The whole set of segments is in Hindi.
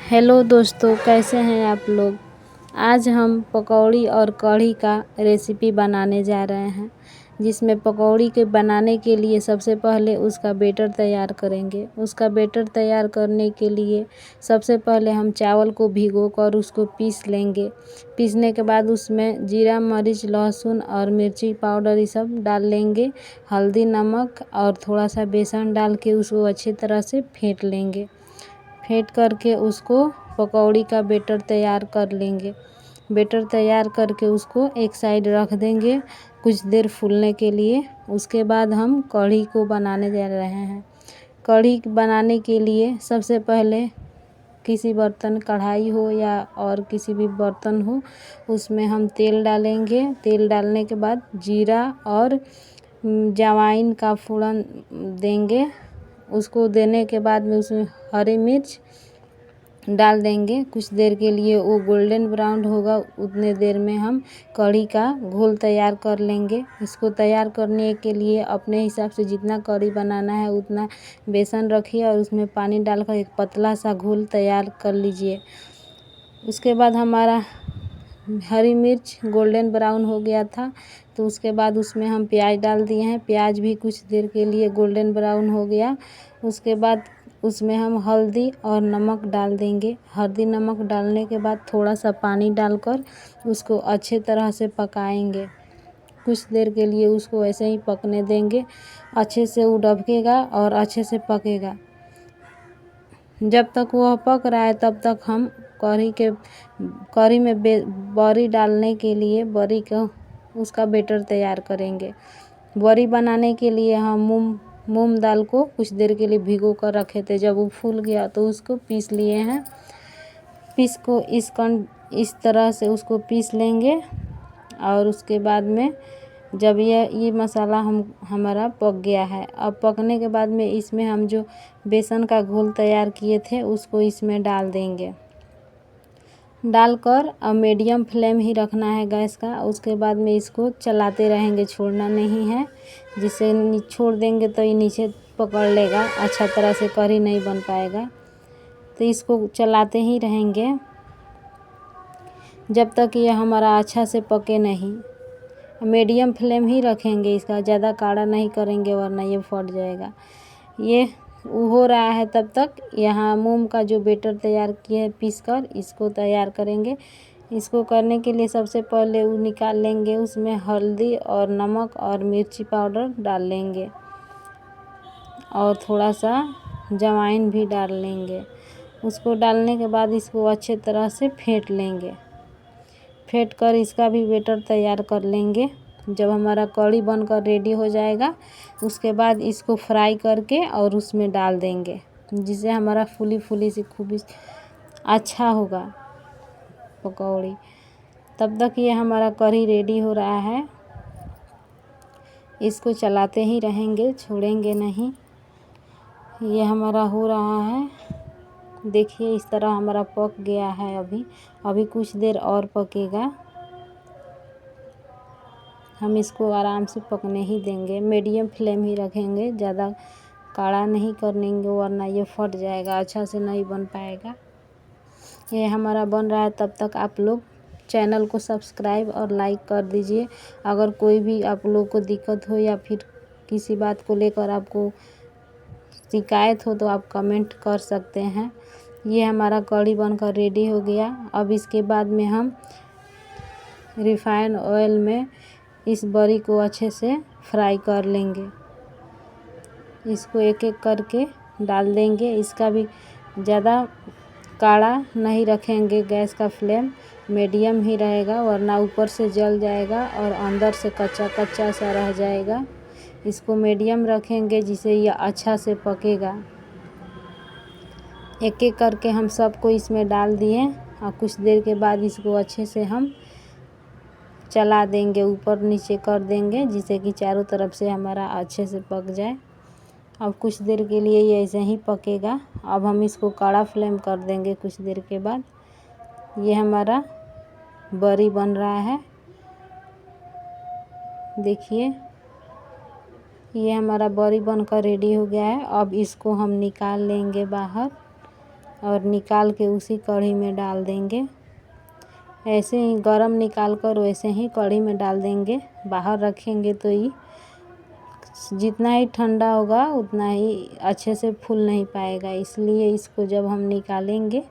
हेलो दोस्तों, कैसे हैं आप लोग। आज हम पकौड़ी और कढ़ी का रेसिपी बनाने जा रहे हैं, जिसमें पकौड़ी के बनाने के लिए सबसे पहले उसका बैटर तैयार करेंगे। उसका बैटर तैयार करने के लिए सबसे पहले हम चावल को भिगोकर उसको पीस लेंगे। पीसने के बाद उसमें जीरा, मरीच, लहसुन और मिर्ची पाउडर ये सब डाल लेंगे। हल्दी, नमक और थोड़ा सा बेसन डाल के उसको अच्छी तरह से फेंट लेंगे। फेंट करके उसको पकौड़ी का बैटर तैयार कर लेंगे। बैटर तैयार करके उसको एक साइड रख देंगे कुछ देर फूलने के लिए। उसके बाद हम कढ़ी को बनाने जा रहे हैं। कढ़ी बनाने के लिए सबसे पहले किसी बर्तन, कढ़ाई हो या और किसी भी बर्तन हो, उसमें हम तेल डालेंगे। तेल डालने के बाद जीरा और अजवाइन का फोड़न देंगे। उसको देने के बाद में उसमें हरी मिर्च डाल देंगे। कुछ देर के लिए वो गोल्डन ब्राउन होगा, उतने देर में हम कढ़ी का घोल तैयार कर लेंगे। इसको तैयार करने के लिए अपने हिसाब से जितना कढ़ी बनाना है उतना बेसन रखिए और उसमें पानी डालकर एक पतला सा घोल तैयार कर लीजिए। उसके बाद हमारा हरी मिर्च गोल्डन ब्राउन हो गया था, तो उसके बाद उसमें हम प्याज डाल दिए हैं। प्याज भी कुछ देर के लिए गोल्डन ब्राउन हो गया। उसके बाद उसमें हम हल्दी और नमक डाल देंगे। हल्दी नमक डालने के बाद थोड़ा सा पानी डालकर उसको अच्छे तरह से पकाएंगे। कुछ देर के लिए उसको ऐसे ही पकने देंगे। अच्छे से वो डबकेगा और अच्छे से पकेगा। जब तक वह पक रहा है तब तक हम कढ़ी में बड़ी डालने के लिए बड़ी का उसका बैटर तैयार करेंगे। बड़ी बनाने के लिए हम मूंग दाल को कुछ देर के लिए भिगो कर रखे थे। जब वो फूल गया तो उसको पीस लिए हैं। इस तरह से उसको पीस लेंगे। और उसके बाद में जब ये मसाला हमारा पक गया है, अब पकने के बाद में इसमें हम जो बेसन का घोल तैयार किए थे उसको इसमें डाल देंगे। डालकर अब मीडियम फ्लेम ही रखना है गैस का। उसके बाद में इसको चलाते रहेंगे, छोड़ना नहीं है। जिसे छोड़ देंगे तो ये नीचे पकड़ लेगा, अच्छा तरह से कढ़ी नहीं बन पाएगा। तो इसको चलाते ही रहेंगे जब तक ये हमारा अच्छा से पके नहीं। मीडियम फ्लेम ही रखेंगे इसका, ज़्यादा काढ़ा नहीं करेंगे वरना ये फट जाएगा। ये हो रहा है तब तक यहाँ मूंग का जो बैटर तैयार किए हैं पीस कर इसको तैयार करेंगे। इसको करने के लिए सबसे पहले वो निकाल लेंगे। उसमें हल्दी और नमक और मिर्ची पाउडर डाल लेंगे और थोड़ा सा अजवाइन भी डाल लेंगे। उसको डालने के बाद इसको अच्छे तरह से फेंट लेंगे। फेंट कर इसका भी बैटर तैयार कर लेंगे। जब हमारा कढ़ी बनकर रेडी हो जाएगा उसके बाद इसको फ्राई करके और उसमें डाल देंगे, जिससे हमारा फूली सी खूब अच्छा होगा पकौड़ी। तब तक ये हमारा कढ़ी रेडी हो रहा है। इसको चलाते ही रहेंगे, छोड़ेंगे नहीं। ये हमारा हो रहा है, देखिए इस तरह हमारा पक गया है। अभी कुछ देर और पकेगा। हम इसको आराम से पकने ही देंगे, मीडियम फ्लेम ही रखेंगे, ज़्यादा काढ़ा नहीं करेंगे वरना ये फट जाएगा, अच्छा से नहीं बन पाएगा। ये हमारा बन रहा है, तब तक आप लोग चैनल को सब्सक्राइब और लाइक कर दीजिए। अगर कोई भी आप लोग को दिक्कत हो या फिर किसी बात को लेकर आपको शिकायत हो तो आप कमेंट कर सकते हैं। ये हमारा कढ़ी बनकर रेडी हो गया। अब इसके बाद में हम रिफाइंड ऑयल में इस बड़ी को अच्छे से फ्राई कर लेंगे। इसको एक एक करके डाल देंगे। इसका भी ज़्यादा काढ़ा नहीं रखेंगे, गैस का फ्लेम मीडियम ही रहेगा वरना ऊपर से जल जाएगा और अंदर से कच्चा कच्चा सा रह जाएगा। इसको मीडियम रखेंगे जिससे यह अच्छा से पकेगा। एक एक करके हम सबको इसमें डाल दिए और कुछ देर के बाद इसको अच्छे से हम चला देंगे, ऊपर नीचे कर देंगे, जिससे कि चारों तरफ से हमारा अच्छे से पक जाए। अब कुछ देर के लिए ये ऐसे ही पकेगा। अब हम इसको कड़ा फ्लेम कर देंगे कुछ देर के बाद। ये हमारा बड़ी बन रहा है, देखिए ये हमारा बड़ी बनकर रेडी हो गया है। अब इसको हम निकाल लेंगे बाहर। और निकाल के उसी कढ़ी में डाल देंगे। ऐसे ही गरम निकाल कर वैसे ही कढ़ी में डाल देंगे। बाहर रखेंगे तो ये जितना ही ठंडा होगा उतना ही अच्छे से फूल नहीं पाएगा, इसलिए इसको जब हम निकालेंगे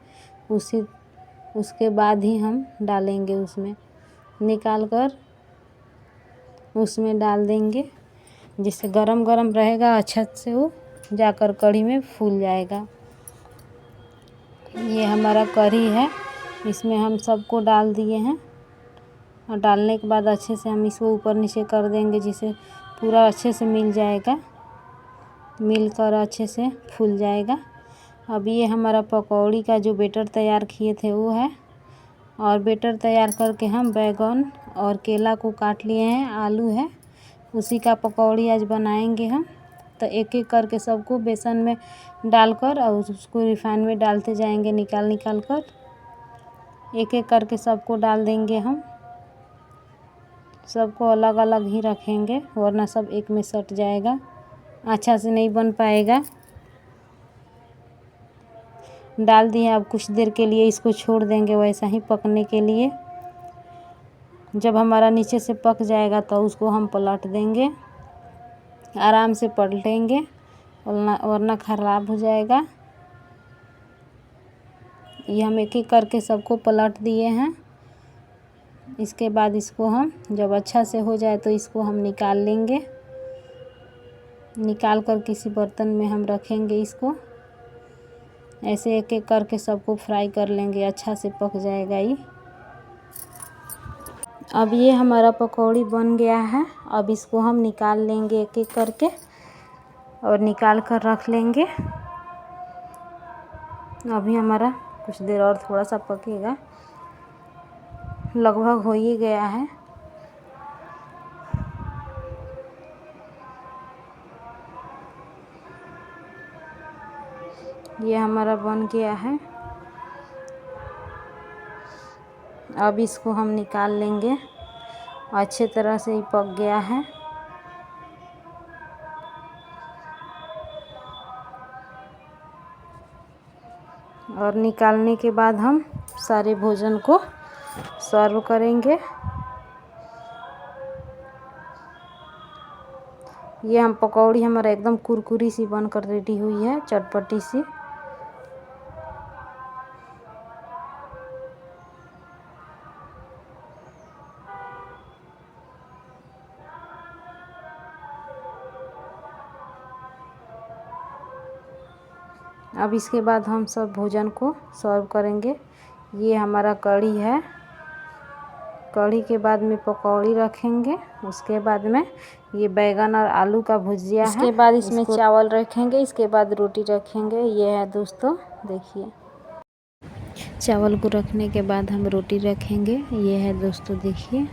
उसके बाद ही हम डालेंगे। उसमें निकाल कर उसमें डाल देंगे, जिससे गरम गरम रहेगा, अच्छा से वो जाकर कढ़ी में फूल जाएगा। ये हमारा कढ़ी है, इसमें हम सबको डाल दिए हैं और डालने के बाद अच्छे से हम इसको ऊपर नीचे कर देंगे, जिसे पूरा अच्छे से मिलकर अच्छे से फूल जाएगा। अब ये हमारा पकौड़ी का जो बैटर तैयार किए थे वो है, और बैटर तैयार करके हम बैगन और केला को काट लिए हैं, आलू है, उसी का पकौड़ी आज बनाएंगे हम। तो एक एक करके सबको बेसन में डालकर और उसको रिफाइन में डालते जाएंगे, निकाल कर एक एक करके सबको डाल देंगे हम। सबको अलग अलग ही रखेंगे, वरना सब एक में सट जाएगा, अच्छा से नहीं बन पाएगा। डाल दिए, अब कुछ देर के लिए इसको छोड़ देंगे वैसा ही पकने के लिए। जब हमारा नीचे से पक जाएगा तो उसको हम पलट देंगे, आराम से पलटेंगे वरना ख़राब हो जाएगा। ये हम एक एक करके सबको पलट दिए हैं। इसके बाद इसको हम जब अच्छा से हो जाए तो इसको हम निकाल लेंगे। निकाल कर किसी बर्तन में हम रखेंगे इसको। ऐसे एक एक करके सबको फ्राई कर लेंगे, अच्छा से पक जाएगा ये। अब ये हमारा पकौड़ी बन गया है। अब इसको हम निकाल लेंगे एक एक करके और निकाल कर रख लेंगे। अभी हमारा कुछ देर और थोड़ा सा पकेगा, लगभग हो ही गया है। ये हमारा बन गया है। अब इसको हम निकाल लेंगे, अच्छे तरह से ही पक गया है। और निकालने के बाद हम सारे भोजन को सर्व करेंगे। ये हम पकौड़ी हमारा एकदम कुरकुरी सी बनकर रेडी हुई है, चटपटी सी। अब इसके बाद हम सब भोजन को सर्व करेंगे। ये हमारा कढ़ी है, कढ़ी के बाद में पकौड़ी रखेंगे, उसके बाद में ये बैगन और आलू का भुजिया है, इसके बाद इसमें चावल रखेंगे, इसके बाद रोटी रखेंगे। ये है दोस्तों, देखिए चावल को रखने के बाद हम रोटी रखेंगे। ये है दोस्तों, देखिए।